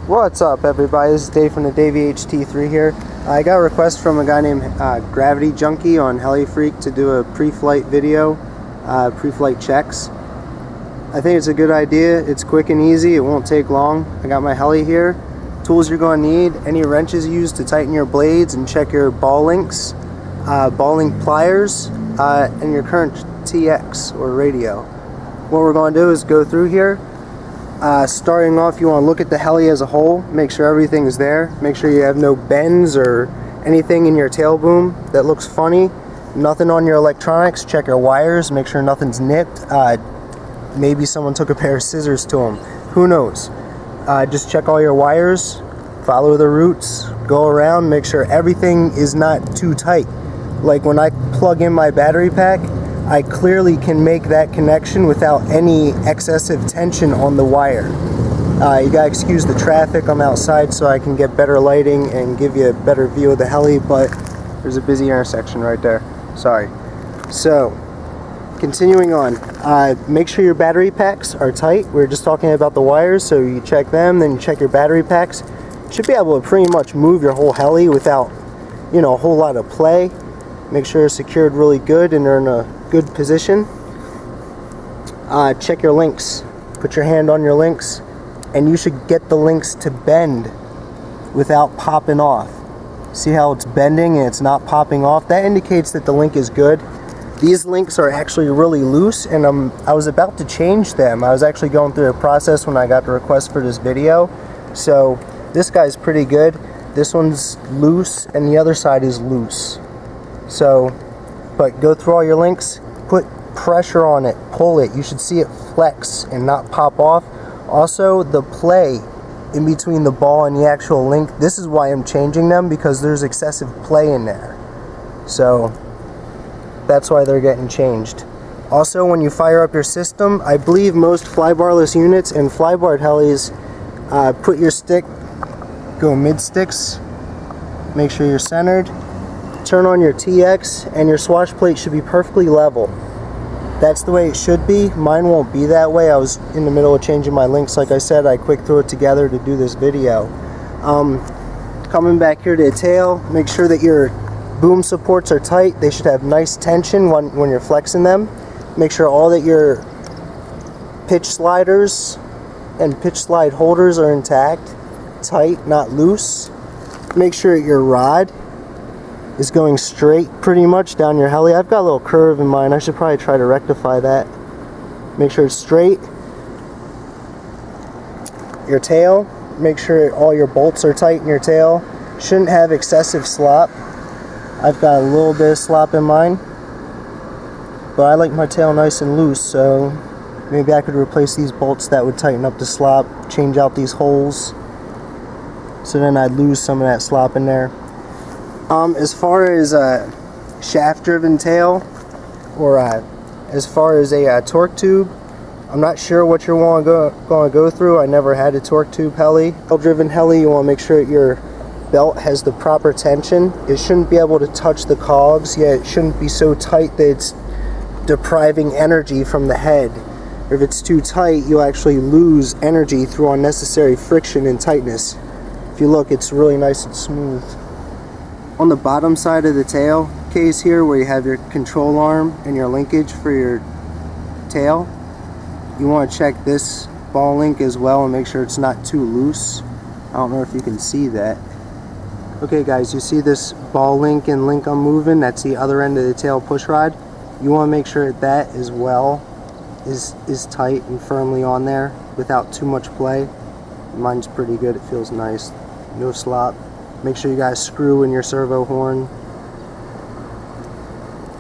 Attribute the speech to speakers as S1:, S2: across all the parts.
S1: What's up, everybody? This is Dave from the Dave HT3 here. I got a request from a guy named Gravity Junkie on Heli Freak to do a pre-flight video, pre-flight checks. I think it's a good idea. It's quick and easy. It won't take long. I got my Heli here. Tools you're going to need: any wrenches used to tighten your blades and check your ball links, ball link pliers, and your current TX or radio. What we're going to do is go through here. Starting off, you want to look at the Heli as a whole, make sure everything is there, make sure you have no bends or anything in your tail boom that looks funny, nothing on your electronics. Check your wires, make sure nothing's nipped. Maybe someone took a pair of scissors to them, who knows. Just check all your wires, follow the routes, go around, make sure everything is not too tight. Like when I plug in my battery pack, I clearly can make that connection without any excessive tension on the wire. You gotta excuse the traffic. I'm outside so I can get better lighting and give you a better view of the Heli, but there's a busy intersection right there. Sorry. So, continuing on, make sure your battery packs are tight. We were just talking about the wires, so you check them, then you check your battery packs. You should be able to pretty much move your whole Heli without, a whole lot of play. Make sure it's secured really good and they're in a good position. Check your links. Put your hand on your links, and you should get the links to bend without popping off. See how it's bending and it's not popping off? That indicates that the link is good. These links are actually really loose, and I was about to change them. I was actually going through a process when I got the request for this video. So this guy's pretty good. This one's loose and the other side is loose. So, but go through all your links, put pressure on it, pull it. You should see it flex and not pop off. Also, the play in between the ball and the actual link, this is why I'm changing them, because there's excessive play in there. So, that's why they're getting changed. Also, when you fire up your system, I believe most Flybarless units and Flybar Helis, put your stick, go mid-sticks, make sure you're centered. Turn on your TX, and your swash plate should be perfectly level. That's the way it should be. Mine won't be that way. I was in the middle of changing my links. Like I said, I quick threw it together to do this video. Coming back here to the tail, make sure that your boom supports are tight. They should have nice tension when you're flexing them. Make sure all that your pitch sliders and pitch slide holders are intact, tight, not loose. Make sure that your rod is going straight pretty much down your Heli. I've got a little curve in mine. I should probably try to rectify that. Make sure it's straight. Your tail, make sure all your bolts are tight in your tail. Shouldn't have excessive slop. I've got a little bit of slop in mine, but I like my tail nice and loose, so maybe I could replace these bolts that would tighten up the slop, change out these holes, so then I'd lose some of that slop in there. As far as a shaft-driven tail, or as far as a torque tube, I'm not sure what you're going to go through. I never had a torque tube Heli. Driven Heli, you want to make sure that your belt has the proper tension. It shouldn't be able to touch the cogs, yet it shouldn't be so tight that it's depriving energy from the head. If it's too tight, you'll actually lose energy through unnecessary friction and tightness. If you look, it's really nice and smooth. On the bottom side of the tail case here, where you have your control arm and your linkage for your tail, you want to check this ball link as well and make sure it's not too loose. I don't know if you can see that. Okay guys, you see this ball link and link I'm moving? That's the other end of the tail push rod. You want to make sure that as well is tight and firmly on there without too much play. Mine's pretty good. It feels nice. No slop. Make sure you guys screw in your servo horn.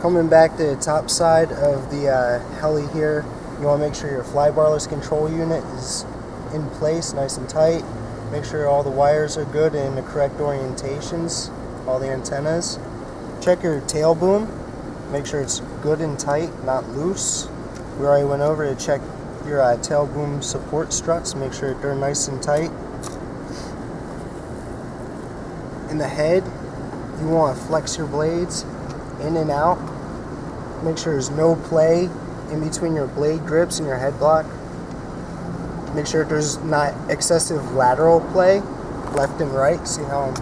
S1: Coming back to the top side of the Heli here, you want to make sure your Flybarless control unit is in place, nice and tight. Make sure all the wires are good and in the correct orientations, all the antennas. Check your tail boom. Make sure it's good and tight, not loose. We already went over to check your tail boom support struts. Make sure they're nice and tight. In the head, you want to flex your blades in and out. Make sure there's no play in between your blade grips and your head block. Make sure there's not excessive lateral play, left and right. See how I'm...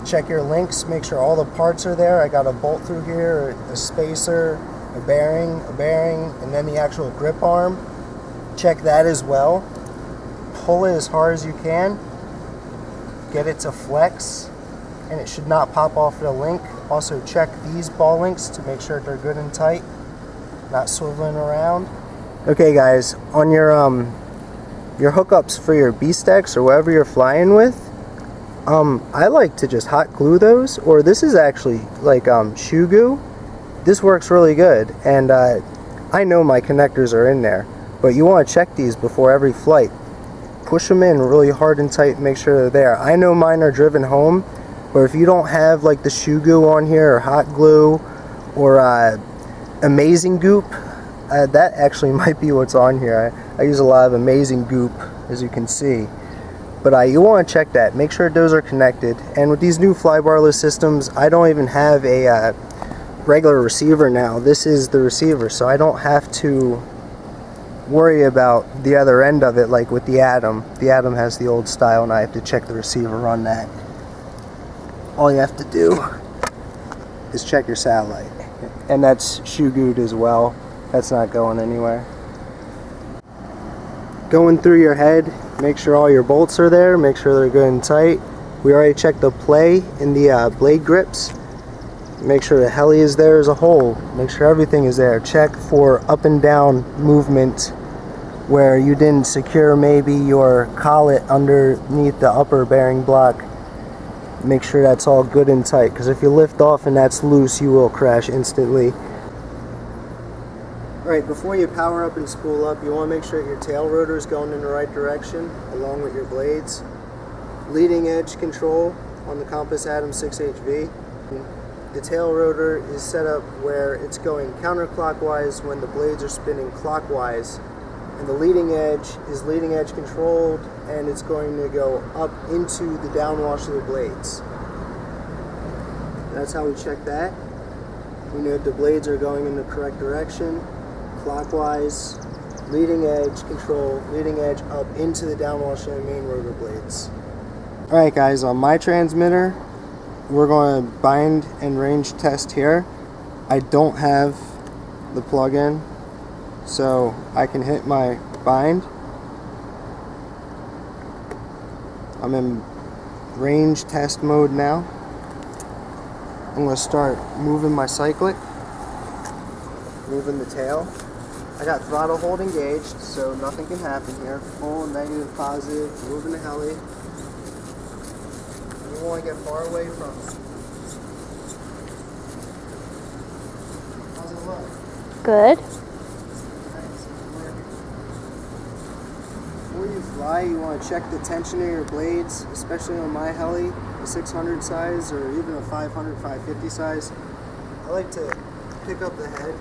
S1: Check your links, make sure all the parts are there. I got a bolt through here, a spacer, a bearing, and then the actual grip arm. Check that as well. Pull it as hard as you can. Get it to flex, and it should not pop off the link. Also check these ball links to make sure they're good and tight, not swiveling around. Okay guys, on your hookups for your B-stacks or whatever you're flying with, I like to just hot glue those, or this is actually like shoe goo. This works really good, and I know my connectors are in there, but you want to check these before every flight. Push them in really hard and tight, make sure they're there. I know mine are driven home, but if you don't have like the shoe goo on here, or hot glue, or amazing goop, that actually might be what's on here. I use a lot of amazing goop, as you can see. But you want to check that, make sure those are connected. And with these new Flybarless systems, I don't even have a regular receiver now. This is the receiver, so I don't have to worry about the other end of it like with the Atom. The Atom has the old style, and I have to check the receiver on that. All you have to do is check your satellite, and that's shoe gooed as well. That's not going anywhere. Going through your head, make sure all your bolts are there, make sure they're good and tight. We already checked the play in the blade grips. Make sure the heli is there as a whole. Make sure everything is there. Check for up and down movement where you didn't secure maybe your collet underneath the upper bearing block. Make sure that's all good and tight, because if you lift off and that's loose, you will crash instantly. Alright, before you power up and spool up, you want to make sure your tail rotor is going in the right direction along with your blades. Leading edge control on the Compass Atom 6HV. The tail rotor is set up where it's going counterclockwise when the blades are spinning clockwise, and the leading edge is leading edge controlled, and it's going to go up into the downwash of the blades. That's how we check that. We know the blades are going in the correct direction. Clockwise, leading edge control, leading edge up into the downwash of the main rotor blades. Alright guys, on my transmitter, we're going to bind and range test here. I don't have the plug-in, so I can hit my bind. I'm in range test mode now. I'm going to start moving my cyclic, moving the tail. I got throttle hold engaged, so nothing can happen here. Full, negative, positive, moving the heli. You want to get far away from it. How's it look?
S2: Good.
S1: Before you fly, you want to check the tension of your blades, especially on my heli, a 600 size or even a 500, 550 size. I like to pick up the head,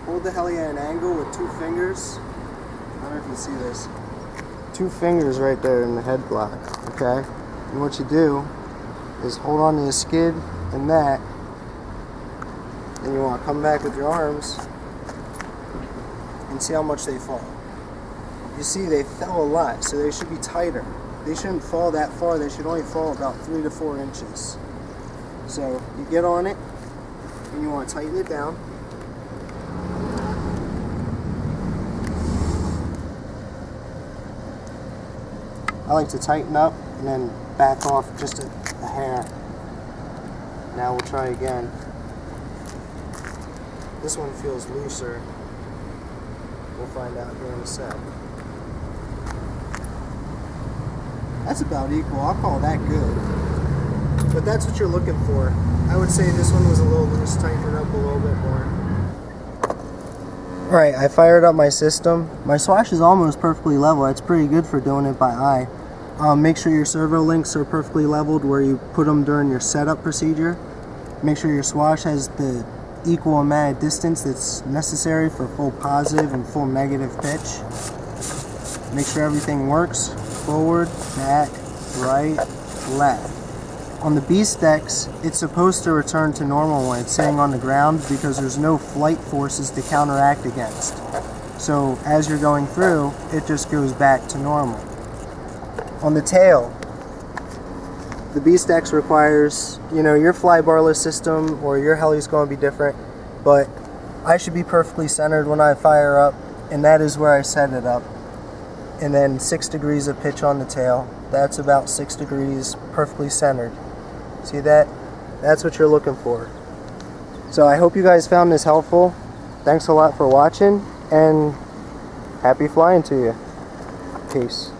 S1: hold the heli at an angle with 2 fingers. I don't know if you see this. 2 fingers right there in the head block, okay? And what you do is hold on to the skid and that, and you want to come back with your arms and see how much they fall. You see they fell a lot, so they should be tighter. They shouldn't fall that far, they should only fall about 3 to 4 inches. So you get on it and you want to tighten it down. I like to tighten up and then back off just a hair. Now we'll try again. This one feels looser. We'll find out here in a sec. That's about equal. I'll call that good. But that's what you're looking for. I would say this one was a little loose, tighten it up a little bit more. Alright, I fired up my system. My Swash is almost perfectly level. That's pretty good for doing it by eye. Make sure your servo links are perfectly leveled where you put them during your setup procedure. Make sure your Swash has the equal amount of distance that's necessary for full positive and full negative pitch. Make sure everything works. Forward, back, right, left. On the B-Stecks, it's supposed to return to normal when it's sitting on the ground because there's no flight forces to counteract against. So as you're going through, it just goes back to normal. On the tail, the B-Stecks requires, your Flybarless system or your Heli's going to be different, but I should be perfectly centered when I fire up, and that is where I set it up. And then 6 degrees of pitch on the tail. That's about 6 degrees, perfectly centered. See that? That's what you're looking for. So I hope you guys found this helpful. Thanks a lot for watching, and happy flying to you. Peace.